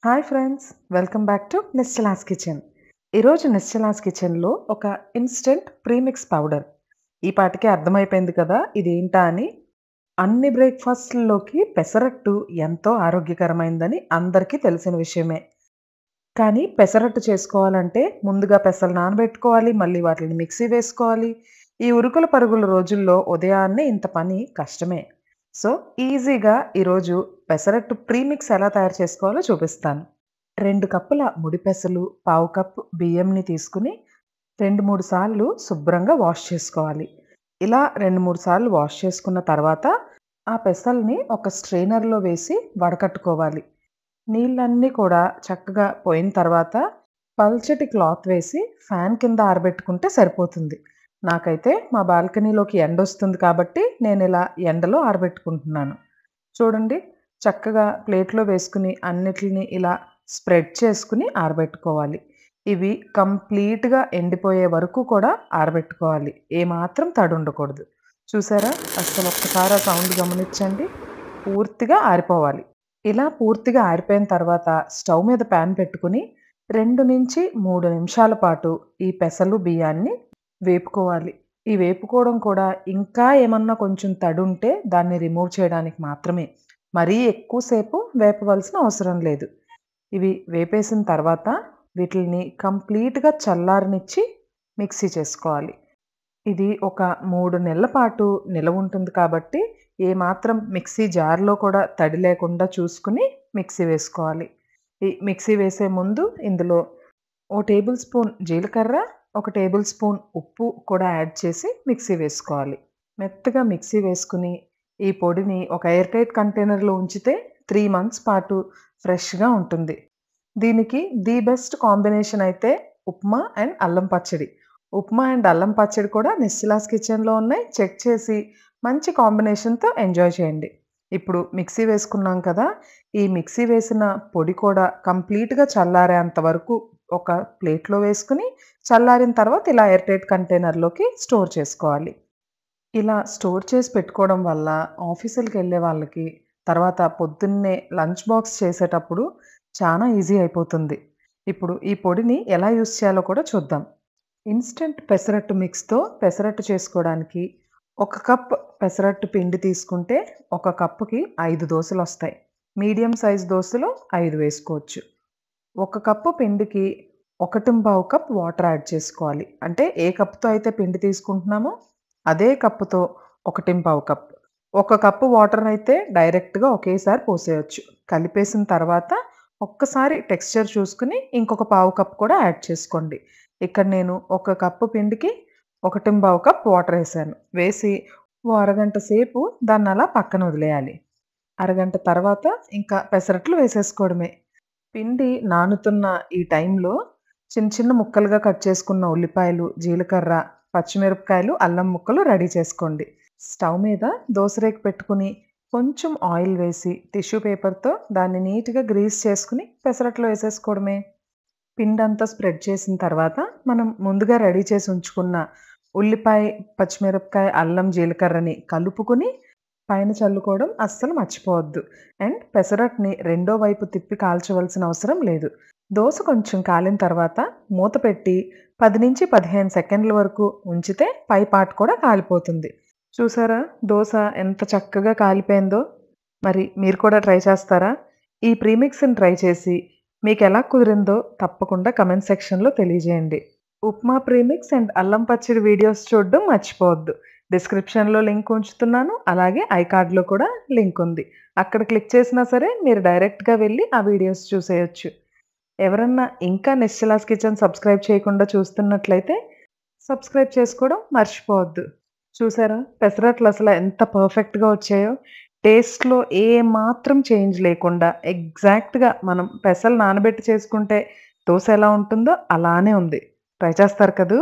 Hi friends, welcome back to Nischala's kitchen. ఈరోజు నిశ్చలాస్ కిచెన్లో ఒక ఇన్స్టెంట్ ప్రీమిక్స్ పౌడర్. ఈ పాటికే అర్థమైపోయింది కదా ఇదేంటా అని. అన్ని బ్రేక్ఫాస్ట్లలోకి పెసరట్టు ఎంతో ఆరోగ్యకరమైందని అందరికీ తెలిసిన విషయమే. కానీ పెసరట్టు చేసుకోవాలంటే ముందుగా పెసలు నానబెట్టుకోవాలి, మళ్ళీ వాటిని మిక్సీ వేసుకోవాలి. ఈ ఉరుకుల పరుగుల రోజుల్లో ఉదయాన్నే ఇంత పని కష్టమే. సో ఈజీగా ఈరోజు పెసరట్టు ప్రీమిక్స్ ఎలా తయారు చేసుకోవాలో చూపిస్తాను. 2 కప్పుల ముడి పెసలు, పావు కప్పు బియ్యంని తీసుకుని 2-3 సార్లు శుభ్రంగా వాష్ చేసుకోవాలి. ఇలా 2-3 సార్లు వాష్ చేసుకున్న తర్వాత ఆ పెసల్ని ఒక స్ట్రెయినర్‌లో వేసి వడకట్టుకోవాలి. నీళ్ళన్నీ కూడా చక్కగా పోయిన తర్వాత పల్చటి క్లాత్ వేసి ఫ్యాన్ కింద ఆరబెట్టుకుంటే సరిపోతుంది. నాకైతే మా బాల్కనీలోకి ఎండొస్తుంది కాబట్టి నేనిలా ఎండలో ఆరబెట్టుకుంటున్నాను. చూడండి, చక్కగా ప్లేట్‌లో వేసుకుని అన్నిటిని ఇలా స్ప్రెడ్ చేసుకుని ఆరబెట్టుకోవాలి. ఇవి కంప్లీట్‌గా ఎండిపోయే వరకు కూడా ఆరబెట్టుకోవాలి. ఏమాత్రం తడి ఉండకూడదు. చూసారా? అస్సలు ఒక్కసారి ఆ సౌండ్ గమనించండి. పూర్తిగా ఆరిపోవాలి. ఇలా పూర్తిగా ఆరిపోయిన తర్వాత స్టవ్ మీద ప్యాన్ పెట్టుకుని 2-3 నిమిషాల పాటు ఈ పెసలు, బియ్యాన్ని వేపుకోవాలి. ఈ వేపుకోవడం కూడా ఇంకా ఏమన్నా కొంచెం తడుంటే దాన్ని రిమూవ్ చేయడానికి మాత్రమే. మరీ ఎక్కువ సేపు వేపవలసిన అవసరం లేదు. ఇవి వేపేసిన తర్వాత వీటిల్ని కంప్లీట్‌గా చల్లారనిచ్చి మిక్సీ చేసుకోవాలి. ఇది ఒక 3 నెలల పాటు నిలవుంటుంది కాబట్టి ఏమాత్రం మిక్సీ జార్‌లో కూడా తడి లేకుండా చూసుకుని మిక్సీ వేసుకోవాలి. ఈ మిక్సీ వేసే ముందు ఇందులో ఓ టేబుల్ స్పూన్ జీలకర్ర, ఒక టేబుల్ స్పూన్ ఉప్పు కూడా యాడ్ చేసి మిక్సీ వేసుకోవాలి. మెత్తగా మిక్సీ వేసుకుని ఈ పొడిని ఒక ఎయిర్ టైట్ కంటైనర్‌లో ఉంచితే 3 మంత్స్ పాటు ఫ్రెష్‌గా ఉంటుంది. దీనికి ది బెస్ట్ కాంబినేషన్ అయితే ఉప్మా అండ్ అల్లం పచ్చడి. ఉప్మా అండ్ అల్లం పచ్చడి కూడా నిశ్చలాస్ కిచెన్‌లో ఉన్నాయి. చెక్ చేసి మంచి కాంబినేషన్‌తో ఎంజాయ్ చేయండి. ఇప్పుడు మిక్సీ వేసుకున్నాం కదా! ఈ మిక్సీ వేసిన పొడి కూడా కంప్లీట్‌గా చల్లారేంత వరకు ఒక ప్లేట్‌లో వేసుకుని, చల్లారిన తర్వాత ఇలా ఎయిర్ టైట్ కంటైనర్‌లోకి స్టోర్ చేసుకోవాలి. ఇలా స్టోర్ చేసి పెట్టుకోవడం వల్ల ఆఫీసులకెళ్ళే వాళ్ళకి, తర్వాత పొద్దున్నే లంచ్ బాక్స్ చేసేటప్పుడు చాలా ఈజీ అయిపోతుంది. ఇప్పుడు ఈ పొడిని ఎలా యూజ్ చేయాలో కూడా చూద్దాం. ఇన్‌స్టంట్ పెసరట్టు మిక్స్‌తో పెసరట్టు చేసుకోవడానికి 1 కప్ పెసరట్టు పిండి తీసుకుంటే, ఒక కప్పుకి 5 దోసలొస్తాయి. మీడియం సైజ్ దోసలు 5 వేసుకోవచ్చు. 1 కప్పు పిండికి 1:15 కప్ వాటర్ యాడ్ చేసుకోవాలి. అంటే ఏ కప్‌తో అయితే పిండి తీసుకుంటున్నామో అదే కప్పుతో 1:15 కప్. 1 కప్పు వాటర్ అయితే డైరెక్ట్‌గా ఒకేసారి పోసేయొచ్చు. కలిపేసిన తర్వాత ఒక్కసారి టెక్స్చర్ చూసుకుని ఇంకొక పావు కప్ కూడా యాడ్ చేసుకోండి. ఇక్కడ నేను 1 కప్పు పిండికి 1:15 కప్ వాటర్ ఏసాను. వేసి ఓ అరగంట సేపు దాన్నలా పక్కన వదిలేయాలి. అరగంట తర్వాత ఇంకా పెసరట్లు వేసేసుకోవడమే. పిండి నానుతున్న ఈ టైంలో చిన్న చిన్న ముక్కలుగా కట్ చేసుకున్న ఉల్లిపాయలు, జీలకర్ర, పచ్చిమిరపకాయలు, అల్లం ముక్కలు రెడీ చేసుకోండి. స్టవ్ మీద దోసరేకు పెట్టుకుని కొంచెం ఆయిల్ వేసి టిష్యూ పేపర్‌తో దాన్ని నీట్‌గా గ్రీస్ చేసుకుని పెసరట్లో వేసేసుకోవడమే. పిండంతా స్ప్రెడ్ చేసిన తర్వాత మనం ముందుగా రెడీ చేసి ఉంచుకున్న ఉల్లిపాయ, పచ్చిమిరపకాయ, అల్లం, జీలకర్రని కలుపుకొని పైన చల్లుకోవడం అస్సలు మర్చిపోవద్దు. అండ్ పెసరట్ని రెండో వైపు తిప్పి కాల్చవలసిన అవసరం లేదు. దోస కొంచెం కాలిన తర్వాత మూత పెట్టి 10-15 సెకండ్ల వరకు ఉంచితే పై పార్ట్ కూడా కాలిపోతుంది. చూసారా? దోస ఎంత చక్కగా కాలిపోయిందో. మరి మీరు కూడా ట్రై చేస్తారా? ఈ ప్రీమిక్స్‌ని ట్రై చేసి మీకెలా కుదిరిందో తప్పకుండా కామెంట్ సెక్షన్‌లో తెలియజేయండి. ఉప్మా ప్రీమిక్స్ అండ్ అల్లం పచ్చడి వీడియోస్ చూడడం మర్చిపోవద్దు. డిస్క్రిప్షన్‌లో లింక్ ఉంచుతున్నాను. అలాగే ఐకార్డ్‌లో కూడా లింక్ ఉంది. అక్కడ క్లిక్ చేసినా సరే మీరు డైరెక్ట్‌గా వెళ్ళి ఆ వీడియోస్ చూసేయొచ్చు. ఎవరన్నా ఇంకా నిశ్చలాస్ కిచెన్ సబ్స్క్రైబ్ చేయకుండా చూస్తున్నట్లయితే సబ్స్క్రైబ్ చేసుకోవడం మర్చిపోవద్దు. చూసారా? పెసరట్లు అసలు ఎంత పర్ఫెక్ట్‌గా వచ్చాయో. టేస్ట్‌లో ఏ మాత్రం చేంజ్ లేకుండా ఎగ్జాక్ట్‌గా మనం పెసలు నానబెట్టి చేసుకుంటే దోస ఎలా ఉంటుందో అలానే ఉంది. ట్రై చేస్తారు కదూ!